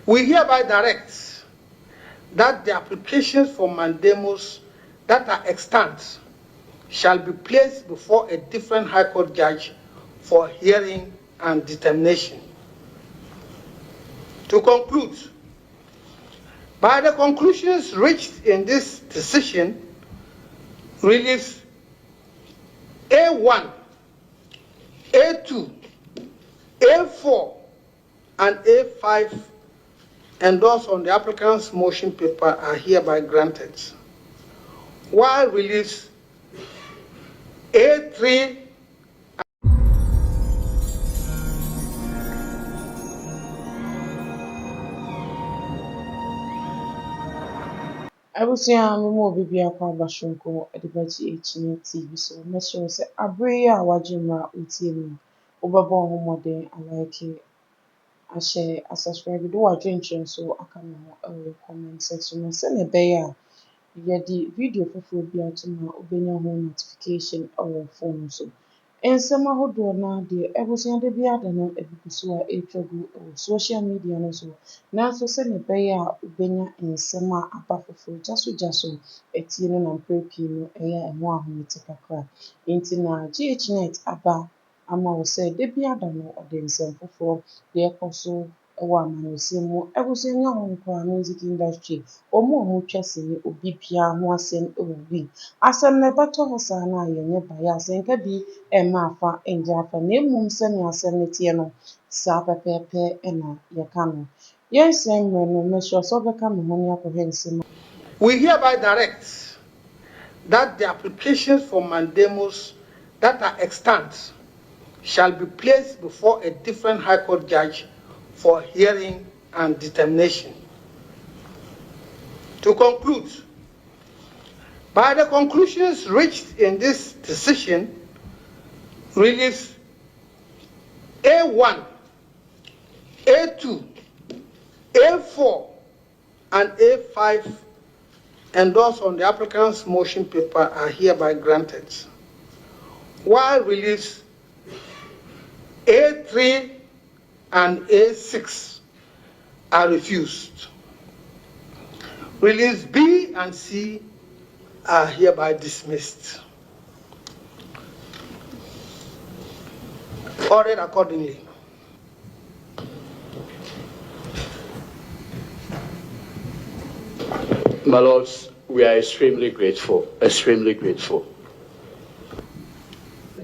We hereby direct that the applications for mandamus that are extant shall be placed before a different High Court judge for hearing and determination. To conclude, by the conclusions reached in this decision, reliefs A1, A2, A4, and A5 endorsed on the applicant's motion paper are hereby granted, while reliefs A3 Abusia mo bibi akwa bashonko edibati Ghnet TV so mesho se abre a wajima utie mu obabo homode alike ashe subscribe do watchin so aka no comment section se ne be ya yedi video fufu bi atuma obenya ho notification or phone so ensema hodo na de abusia de bia de no ebikuso a etwagu social media no so na so se ne be ya obenya ensema apa fufu jaso etie no na mprepi no eya emo ahomete kakra enti na Ghnet aba ama wo se de bia da no ode nsem fufu de ekoso ewa amanusi mu abusia nya ho nkwa music industry omo twese ni obi bia ho asem ewubi asem na beto ho sa na yenye baya asem ka bi ema afa enja afa na emum se ni asem netie no sa pepepe ena yeka no yes no mesho so beka me ho ni akohensem. We hereby direct that the applications for mandamus that are extant shall be placed before a different High Court judge for hearing and determination. To conclude, by the conclusions reached in this decision, reliefs A1, A2, A4, and A5 endorsed on the applicant's motion paper are hereby granted, while reliefs A3 and A6 are refused. Reliefs B and C are hereby dismissed. Ordered accordingly. My Lords, we are extremely grateful,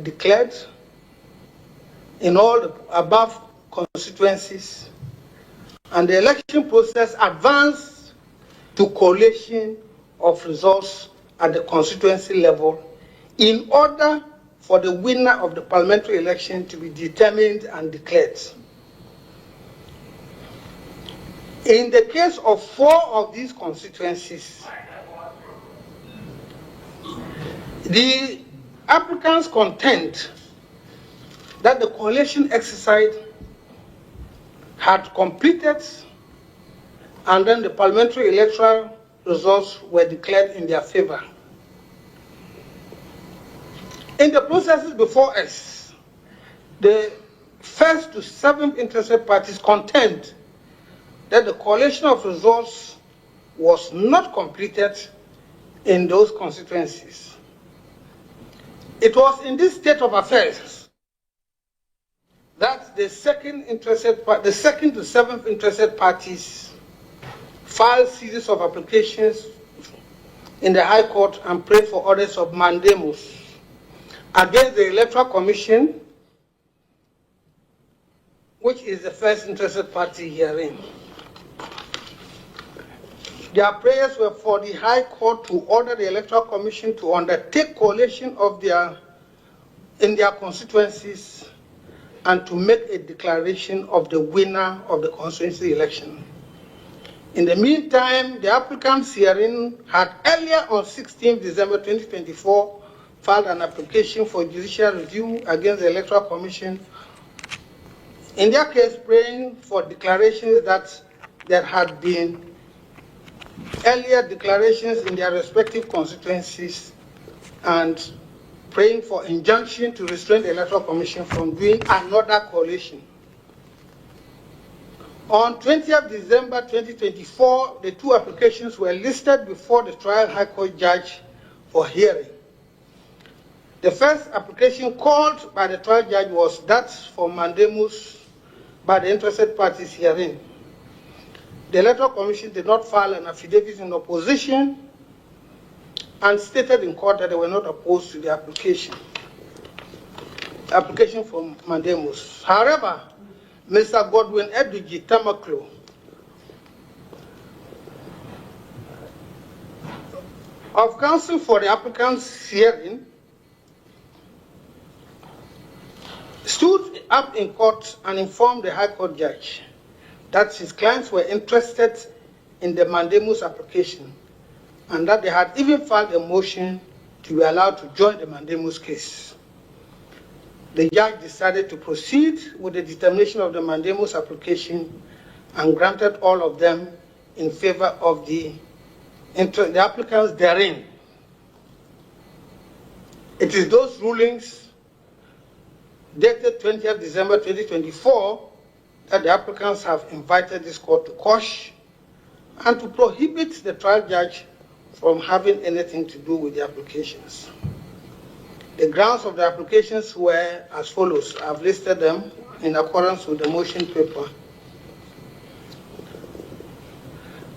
Declared in all the above constituencies, and the election process advanced to collation of results at the constituency level in order for the winner of the parliamentary election to be determined and declared. In the case of 4 of these constituencies, the applicants contend that the collation exercise had completed and then the parliamentary electoral results were declared in their favor. In the processes before us, the 1st to 7th interested parties contend that the collation of results was not completed in those constituencies. It was in this state of affairs that the 2nd to 7th interested parties filed series of applications in the High Court and prayed for orders of mandamus against the Electoral Commission, which is the first interested party herein. Their prayers were for the High Court to order the Electoral Commission to undertake collation in their constituencies and to make a declaration of the winner of the constituency election. In the meantime, the applicants herein had earlier on 16 December 2024 filed an application for judicial review against the Electoral Commission, in their case praying for declarations that there had been earlier declarations in their respective constituencies and praying for injunction to restrain the Electoral Commission from doing another collation. On 20th December 2024, the two applications were listed before the trial High Court judge for hearing. The first application called by the trial judge was that for mandamus by the interested parties herein. The Electoral Commission did not file an affidavit in opposition and stated in court that they were not opposed to the application for mandamus. However, Mr. Godwin Edwigi Tamaklo of counsel for the applicants hearing stood up in court and informed the High Court judge that his clients were interested in the mandamus application and that they had even filed a motion to be allowed to join the mandamus case. The judge decided to proceed with the determination of the mandamus application and granted all of them in favor of the applicants therein. It is those rulings dated 20th December 2024 that the applicants have invited this court to quash and to prohibit the trial judge from having anything to do with the applications. The grounds of the applications were as follows. I've listed them in accordance with the motion paper.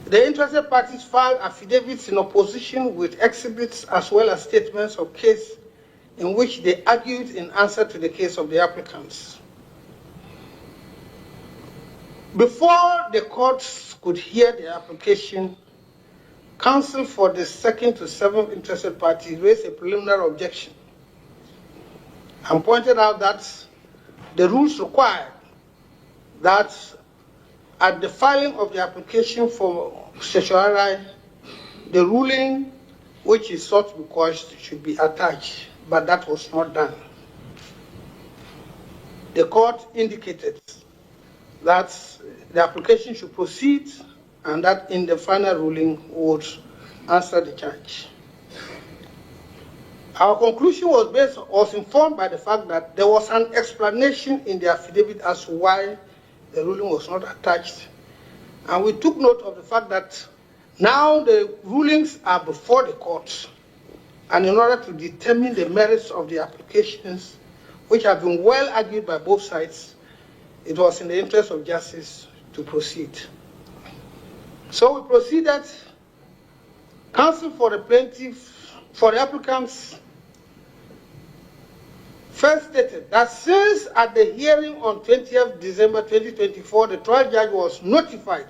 The interested parties filed affidavits in opposition with exhibits as well as statements of case in which they argued in answer to the case of the applicants. Before the courts could hear the application, counsel for the second to seventh interested party raised a preliminary objection and pointed out that the rules require that at the filing of the application for certiorari, the ruling which is sought to be quashed should be attached, but that was not done. The court indicated that the application should proceed and that in the final ruling would answer the charge. Our conclusion was informed by the fact that there was an explanation in the affidavit as to why the ruling was not attached. And we took note of the fact that now the rulings are before the court. And in order to determine the merits of the applications, which have been well argued by both sides, it was in the interest of justice to proceed. So we proceeded. Counsel for the applicants first stated that since at the hearing on 20th December 2024, the trial judge was notified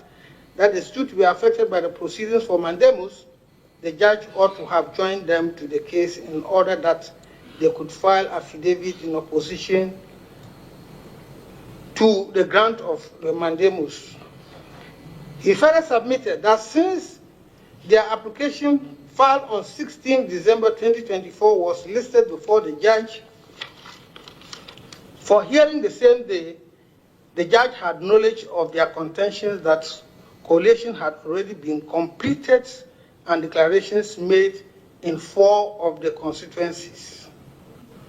that they stood to be affected by the proceedings for mandamus, the judge ought to have joined them to the case in order that they could file affidavit in opposition to the grant of the mandamus. He further submitted that since their application filed on 16 December 2024 was listed before the judge for hearing the same day, the judge had knowledge of their contentions that collation had already been completed and declarations made in 4 of the constituencies.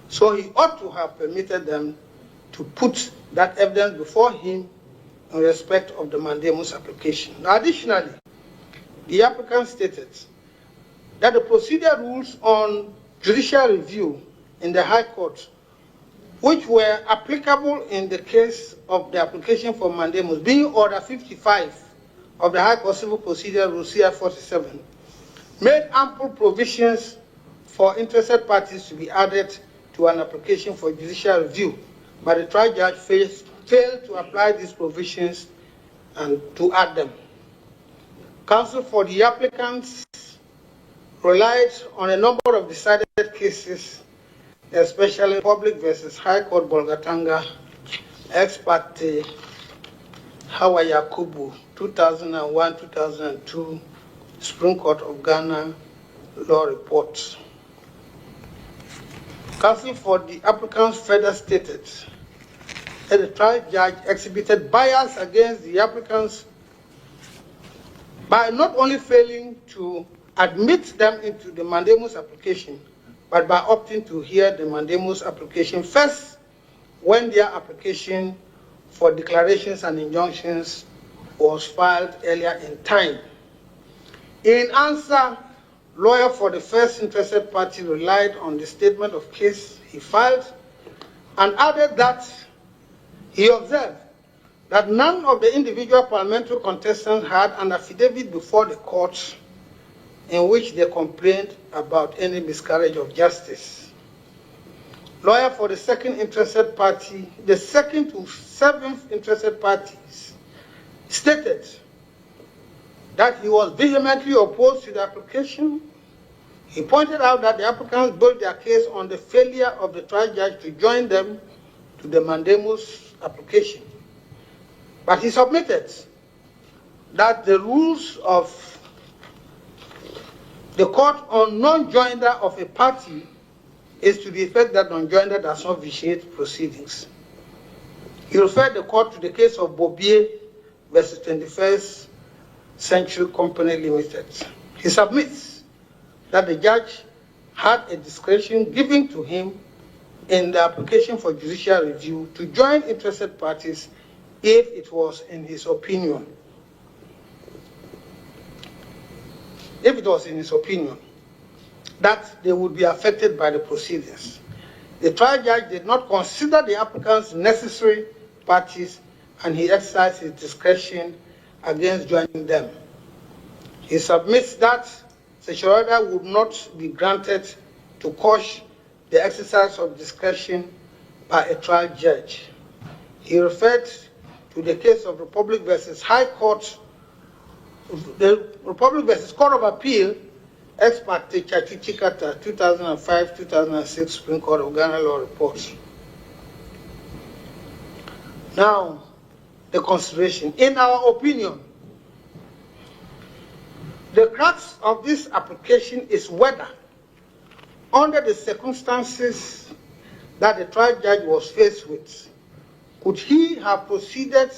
So he ought to have permitted them to put that evidence before him in respect of the mandamus application. Now, additionally, the applicant stated that the procedure rules on judicial review in the High Court, which were applicable in the case of the application for mandamus, being Order 55 of the High Court Civil Procedure Rule CR 47, made ample provisions for interested parties to be added to an application for judicial review, but the trial judge failed to apply these provisions and to add them. Counsel for the applicants relied on a number of decided cases, especially Public versus High Court Bolgatanga, ex parte Hawa Yakubu, 2001-2002, Supreme Court of Ghana law report. Counsel for the applicants further stated that the trial judge exhibited bias against the applicants by not only failing to admit them into the mandamus application, but by opting to hear the mandamus application first when their application for declarations and injunctions was filed earlier in time. In answer, lawyer for the first interested party relied on the statement of case he filed and added that he observed that none of the individual parliamentary contestants had an affidavit before the court in which they complained about any miscarriage of justice. Lawyer for the second interested party, the second to seventh interested parties, stated that he was vehemently opposed to the application. He pointed out that the applicants built their case on the failure of the trial judge to join them to the mandamus application. But he submitted that the rules of the court on non-joinder of a party is to the effect that non-joinder does not vitiate proceedings. He referred the court to the case of Bobier versus 21st Century Company Limited. He submits that the judge had a discretion given to him in the application for judicial review to join interested parties if it was in his opinion. If it was in his opinion that they would be affected by the proceedings. The trial judge did not consider the applicants necessary parties and he exercised his discretion against joining them. He submits that such order would not be granted to quash the exercise of discretion by a trial judge. He referred to the case of Republic versus High Court, the Republic versus Court of Appeal, ex parte Chachichikata, 2005-2006 Supreme Court of Ghana Law Report. Now, the consideration. In our opinion, the crux of this application is whether, under the circumstances that the trial judge was faced with, could he have proceeded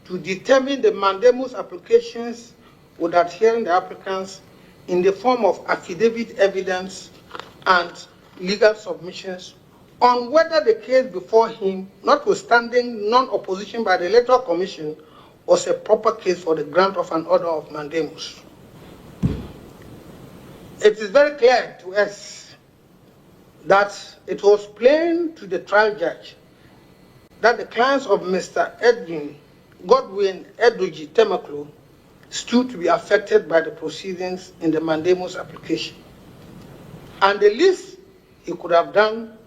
to determine the mandamus applications with adhering the applicants in the form of affidavit evidence and legal submissions on whether the case before him, notwithstanding non-opposition by the Electoral Commission, was a proper case for the grant of an order of mandamus. It is very clear to us that it was plain to the trial judge that the clients of Mr. Godwin Edwige Temaklo stood to be affected by the proceedings in the mandamus application. And the least he could have done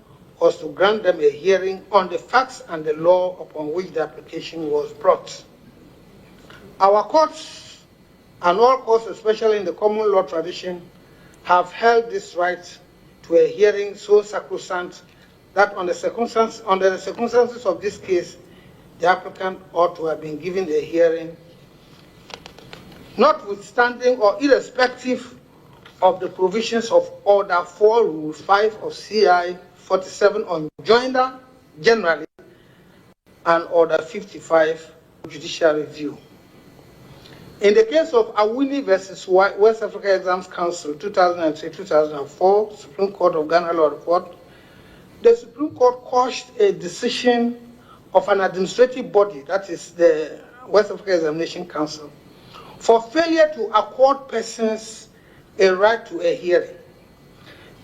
was to grant them a hearing on the facts and the law upon which the application was brought. Our courts and all courts, especially in the common law tradition, have held this right to a hearing so sacrosanct that under the circumstances of this case, the applicant ought to have been given a hearing, notwithstanding or irrespective of the provisions of Order 4, Rule 5 of CI 47 on joinder generally and Order 55 judicial review. In the case of Awuni versus West Africa Exams Council 2003-2004, Supreme Court of Ghana Law Report, the Supreme Court quashed a decision of an administrative body, that is the West Africa Examination Council, for failure to accord persons a right to a hearing.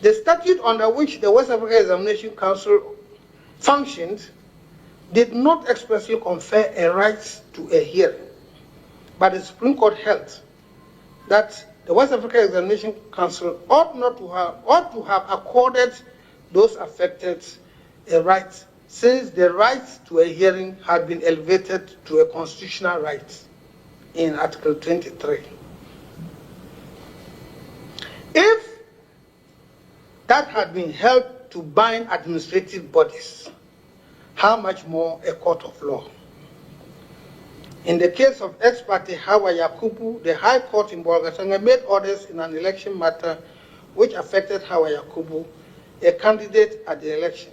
The statute under which the West Africa Examination Council functioned did not expressly confer a right to a hearing, but the Supreme Court held that the West Africa Examination Council ought to have accorded those affected a right, since the right to a hearing had been elevated to a constitutional right in Article 23. If that had been held to bind administrative bodies, how much more a court of law? In the case of ex parte Hawa Yakubu, the High Court in Bolgatanga made orders in an election matter which affected Hawa Yakubu, a candidate at the election.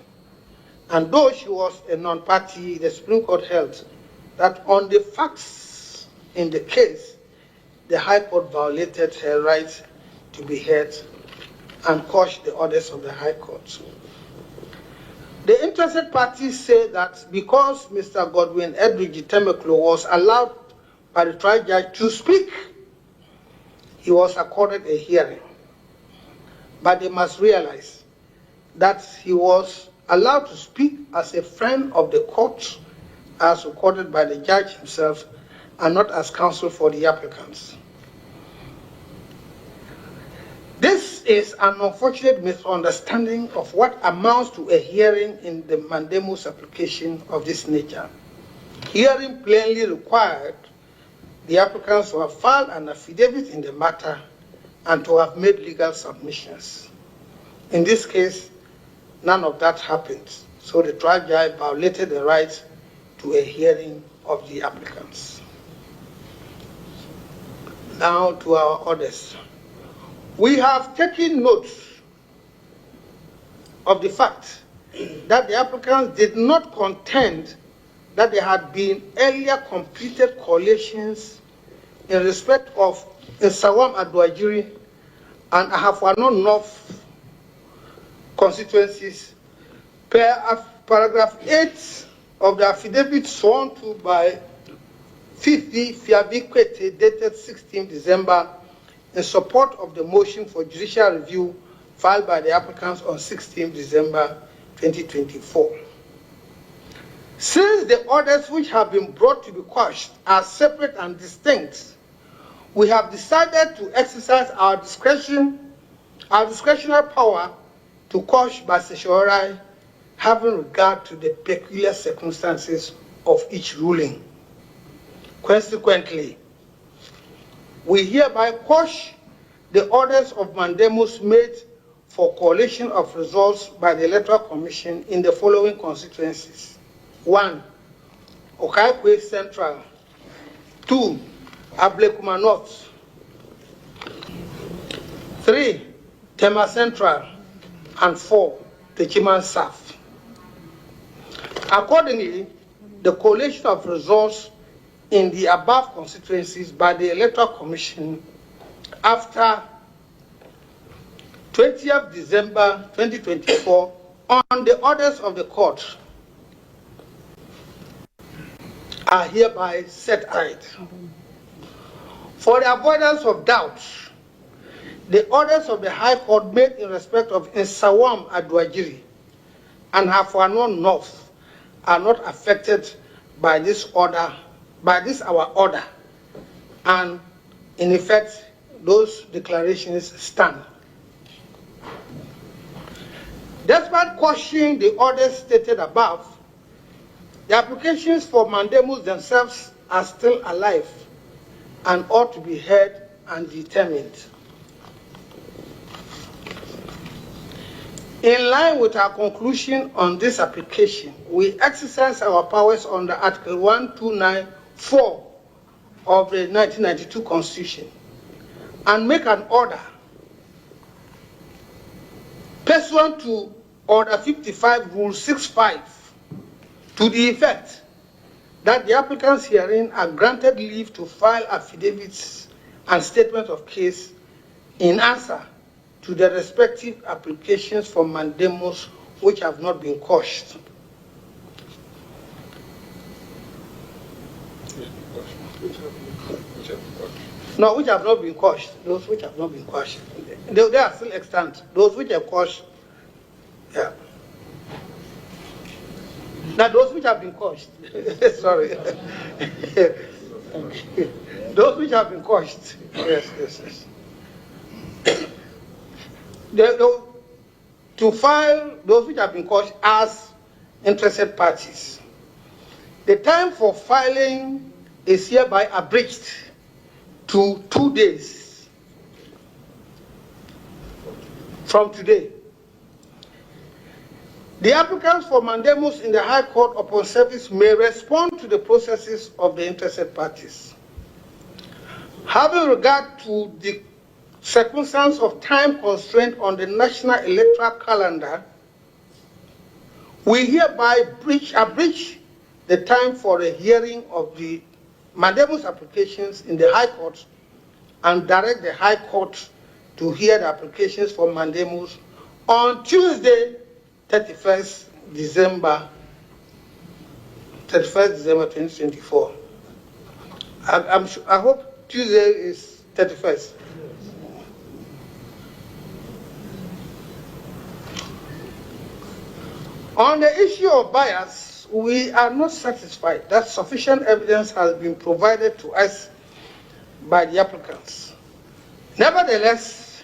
And though she was a non-party, the Supreme Court held that on the facts in the case, the High Court violated her right to be heard and quashed the orders of the High Court. The interested parties say that because Mr. Godwin Edwige Temaklo was allowed by the trial judge to speak, he was accorded a hearing. But they must realize that he was allowed to speak as a friend of the court, as recorded by the judge himself, and not as counsel for the applicants. This is an unfortunate misunderstanding of what amounts to a hearing in the mandamus application of this nature. Hearing plainly required the applicants to have filed an affidavit in the matter and to have made legal submissions. In this case, none of that happened, so the trial judge violated the right to a hearing of the applicants. Now to our orders. We have taken note of the fact that the applicants did not contend that there had been earlier completed collations in respect of Nsawam Aduajiri and Ahafwano North constituencies per paragraph 8 of the affidavit sworn to by Fifi Fiabikwete dated 16 December in support of the motion for judicial review filed by the applicants on 16 December 2024. Since the orders which have been brought to be quashed are separate and distinct, we have decided to exercise our discretionary power to quash by certiorari, having regard to the peculiar circumstances of each ruling. Consequently, we hereby quash the orders of mandamus made for collation of results by the Electoral Commission in the following constituencies. 1. Okaikwe Central. 2. Ablekuma North. 3. Tema Central. And 4. Techiman South. Accordingly, the collation of results in the above constituencies by the Electoral Commission after 20th December 2024 on the orders of the court are hereby set aside. For the avoidance of doubt, the orders of the High Court made in respect of Nsawam Aduajiri and Ahafwano North are not affected by this order, by this our order, and in effect, those declarations stand. Despite quashing the orders stated above, the applications for mandamus themselves are still alive and ought to be heard and determined. In line with our conclusion on this application, we exercise our powers under Article 1294 of the 1992 Constitution and make an order pursuant to Order 55, Rule 65, to the effect that the applicants herein are granted leave to file affidavits and statements of case in answer to the respective applications for mandamus which have not been quashed. No, which have not been quashed. Those which have not been quashed. They are still extant. Those which are quashed, yeah. Now those which have been quashed, sorry. Those which have been quashed, yes. To file those which have been quashed as interested parties. The time for filing is hereby abridged to 2 days from today. The applicants for mandamus in the High Court upon service may respond to the processes of the interested parties. Having regard to the circumstance of time constraint on the national electoral calendar, we hereby abridge the time for a hearing of the mandamus applications in the High Court and direct the High Court to hear the applications for mandamus on Tuesday, 31st December 2024. I hope Tuesday is 31st. On the issue of bias, we are not satisfied that sufficient evidence has been provided to us by the applicants. Nevertheless,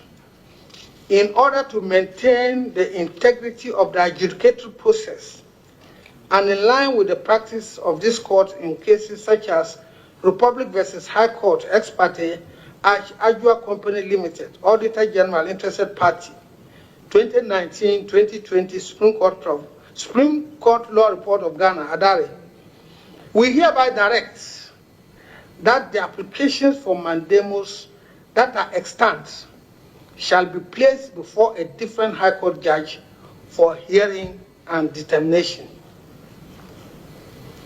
in order to maintain the integrity of the adjudicatory process and in line with the practice of this court in cases such as Republic versus High Court ex parte Ajua Company Limited, Auditor General Interested Party, 2019-2020 Supreme Court Law Report of Ghana, Adare, we hereby direct that the applications for mandamus that are extant shall be placed before a different High Court judge for hearing and determination.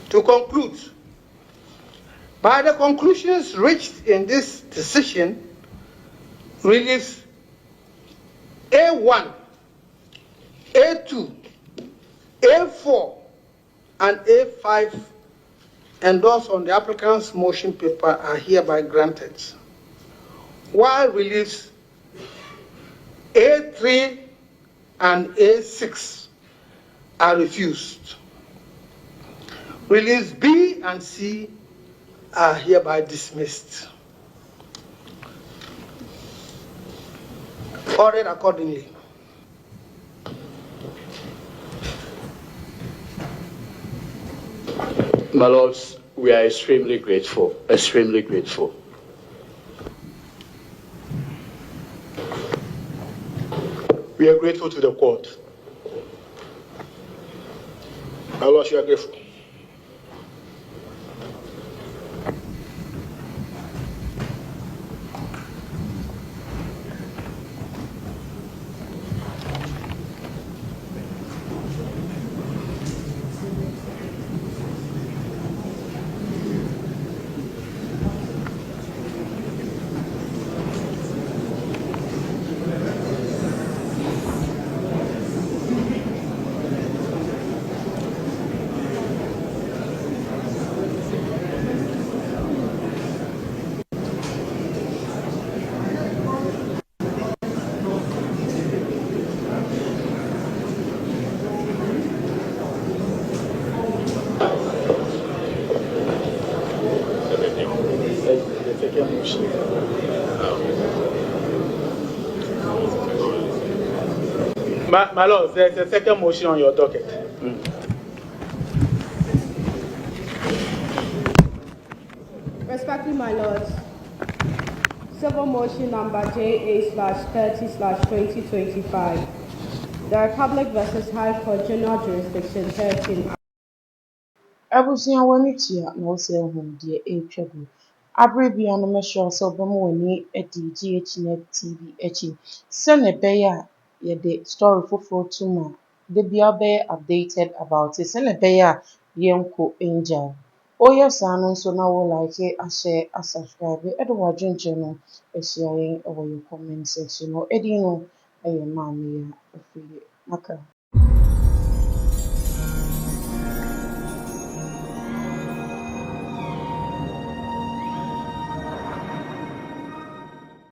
To conclude, by the conclusions reached in this decision, reliefs A1, A2, A4, and A5 endorsed on the applicant's motion paper are hereby granted, while reliefs A3 and A6 are refused. Reliefs B and C are hereby dismissed. Ordered accordingly. My lords, we are extremely grateful, extremely grateful. We are grateful to the court. My lords, you are grateful. My lord, there's a second motion on your docket. Respectfully, my lords, civil motion number JA/30/2025, the Republic versus High Court General Jurisdiction 13. Abusua w'ani tua na wɔsɛ ɛhom deɛ ɛretwa gu. Abere bia no mɛhyɛ sɛ ɔbɛma w'ani adi Ghnet TV akyi sɛnea ɛbɛyɛ a yɛde story foforɔ to mu a da bia wobɛyɛ updated about it sɛnea ɛbɛyɛ a yɛnkɔ ngya. Woyɛ saa no nso na wo like ahyɛ asubscribe ɛde w'adwenkyerɛ no ahyia yɛn ɛwɔ yɛn comment section no. Ɛdin no ɛyɛ Maame a ɔfiri Accra.